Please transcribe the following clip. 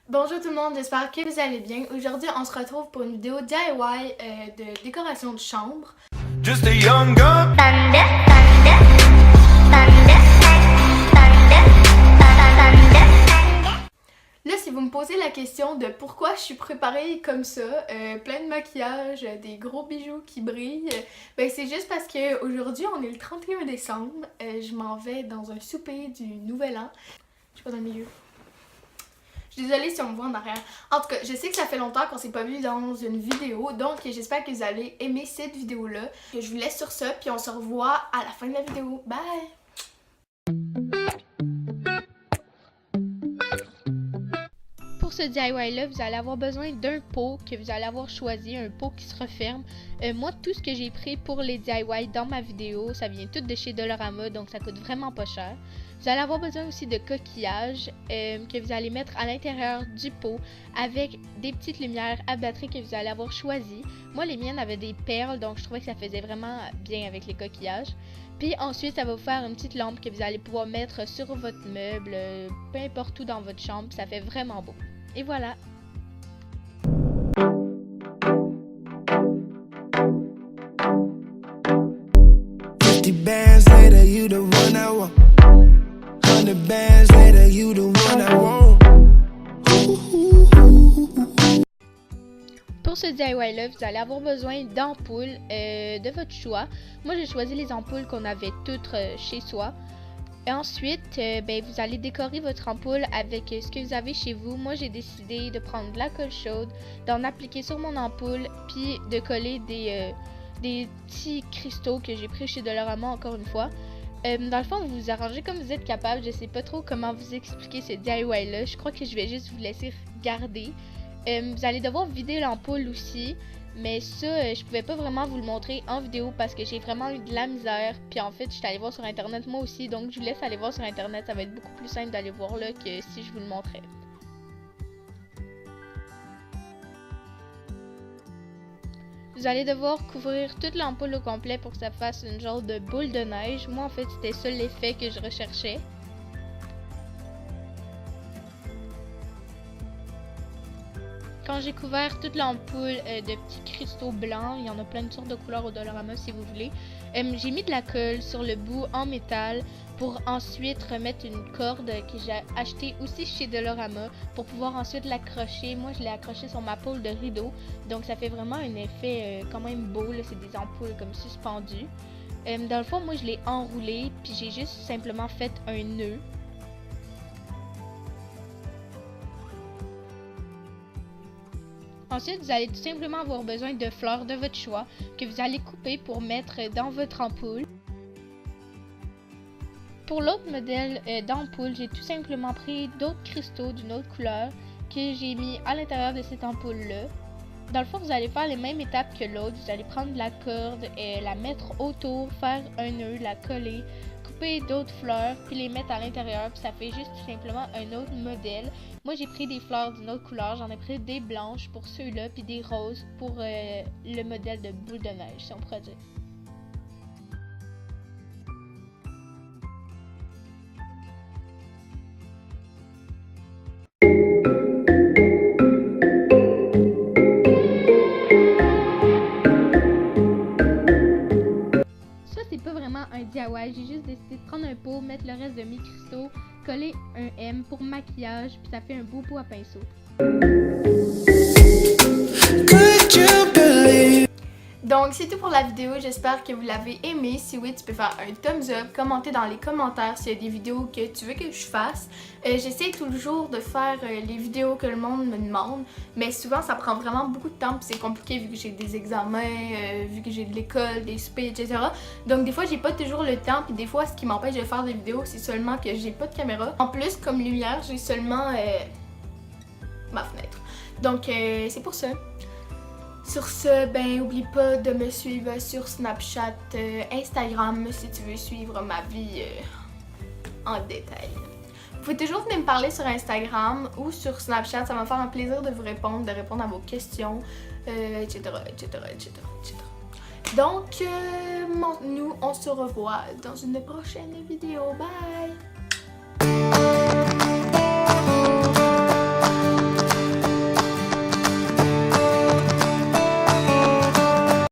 Bonjour tout le monde, j'espère que vous allez bien. Aujourd'hui, on se retrouve pour une vidéo DIY de décoration de chambre. Just a young gun. Là, si vous me posez la question de pourquoi je suis préparée comme ça, plein de maquillage, des gros bijoux qui brillent, ben c'est juste parce qu'aujourd'hui, on est le 31 décembre. Je m'en vais dans un souper du Nouvel An. Je suis pas dans le milieu. Je suis désolée si on me voit en arrière. En tout cas, je sais que ça fait longtemps qu'on s'est pas vu dans une vidéo, donc j'espère que vous allez aimer cette vidéo-là. Je vous laisse sur ça, puis on se revoit à la fin de la vidéo. Bye! Pour ce DIY-là, vous allez avoir besoin d'un pot que vous allez avoir choisi, un pot qui se referme. Moi, tout ce que j'ai pris pour les DIY dans ma vidéo, ça vient tout de chez Dollarama, donc ça coûte vraiment pas cher. Vous allez avoir besoin aussi de coquillages que vous allez mettre à l'intérieur du pot avec des petites lumières à batterie que vous allez avoir choisies. Moi, les miennes avaient des perles, donc je trouvais que ça faisait vraiment bien avec les coquillages. Puis ensuite, ça va vous faire une petite lampe que vous allez pouvoir mettre sur votre meuble, peu importe où dans votre chambre, ça fait vraiment beau. Et voilà! Pour ce DIY-là, vous allez avoir besoin d'ampoules de votre choix. Moi, j'ai choisi les ampoules qu'on avait toutes chez soi. Et ensuite, vous allez décorer votre ampoule avec ce que vous avez chez vous. Moi, j'ai décidé de prendre de la colle chaude, d'en appliquer sur mon ampoule, puis de coller des petits cristaux que j'ai pris chez Dollarama encore une fois. Dans le fond, vous vous arrangez comme vous êtes capable. Je sais pas trop comment vous expliquer ce DIY-là. Je crois que je vais juste vous laisser regarder. Vous allez devoir vider l'ampoule aussi. Mais ça, je pouvais pas vraiment vous le montrer en vidéo parce que j'ai vraiment eu de la misère. Puis en fait, je suis allée voir sur internet moi aussi. Donc je vous laisse aller voir sur internet. Ça va être beaucoup plus simple d'aller voir là que si je vous le montrais. Vous allez devoir couvrir toute l'ampoule au complet pour que ça fasse une genre de boule de neige. Moi en fait, c'était ça l'effet que je recherchais. Quand j'ai couvert toute l'ampoule de petits cristaux blancs, il y en a plein de sortes de couleurs au Dollarama si vous voulez, j'ai mis de la colle sur le bout en métal pour ensuite remettre une corde que j'ai achetée aussi chez Dollarama pour pouvoir ensuite l'accrocher. Moi, je l'ai accroché sur ma pôle de rideau, donc ça fait vraiment un effet quand même beau. C'est des ampoules comme suspendues. Dans le fond, moi, je l'ai enroulé, puis j'ai juste simplement fait un nœud. Ensuite, vous allez tout simplement avoir besoin de fleurs de votre choix que vous allez couper pour mettre dans votre ampoule. Pour l'autre modèle d'ampoule, j'ai tout simplement pris d'autres cristaux d'une autre couleur que j'ai mis à l'intérieur de cette ampoule-là. Dans le fond, vous allez faire les mêmes étapes que l'autre. Vous allez prendre de la corde et la mettre autour, faire un nœud, la coller, couper d'autres fleurs, puis les mettre à l'intérieur, puis ça fait juste tout simplement un autre modèle. Moi, j'ai pris des fleurs d'une autre couleur, j'en ai pris des blanches pour ceux-là, puis des roses pour le modèle de boule de neige, si on pourrait dire. Un DIY, j'ai juste décidé de prendre un pot, mettre le reste de mes cristaux, coller un M pour maquillage, puis ça fait un beau pot à pinceau. Donc c'est tout pour la vidéo, j'espère que vous l'avez aimé. Si oui, tu peux faire un thumbs up, commenter dans les commentaires s'il y a des vidéos que tu veux que je fasse. J'essaie toujours de faire les vidéos que le monde me demande, mais souvent ça prend vraiment beaucoup de temps puis c'est compliqué vu que j'ai des examens, vu que j'ai de l'école, des soupers, etc. Donc des fois j'ai pas toujours le temps, puis des fois ce qui m'empêche de faire des vidéos c'est seulement que j'ai pas de caméra. En plus, comme lumière, j'ai seulement ma fenêtre. Donc c'est pour ça. Sur ce, oublie pas de me suivre sur Snapchat, Instagram si tu veux suivre ma vie en détail. Vous pouvez toujours venir me parler sur Instagram ou sur Snapchat, ça va me faire un plaisir de vous répondre, de répondre à vos questions, etc. Donc, nous, on se revoit dans une prochaine vidéo. Bye!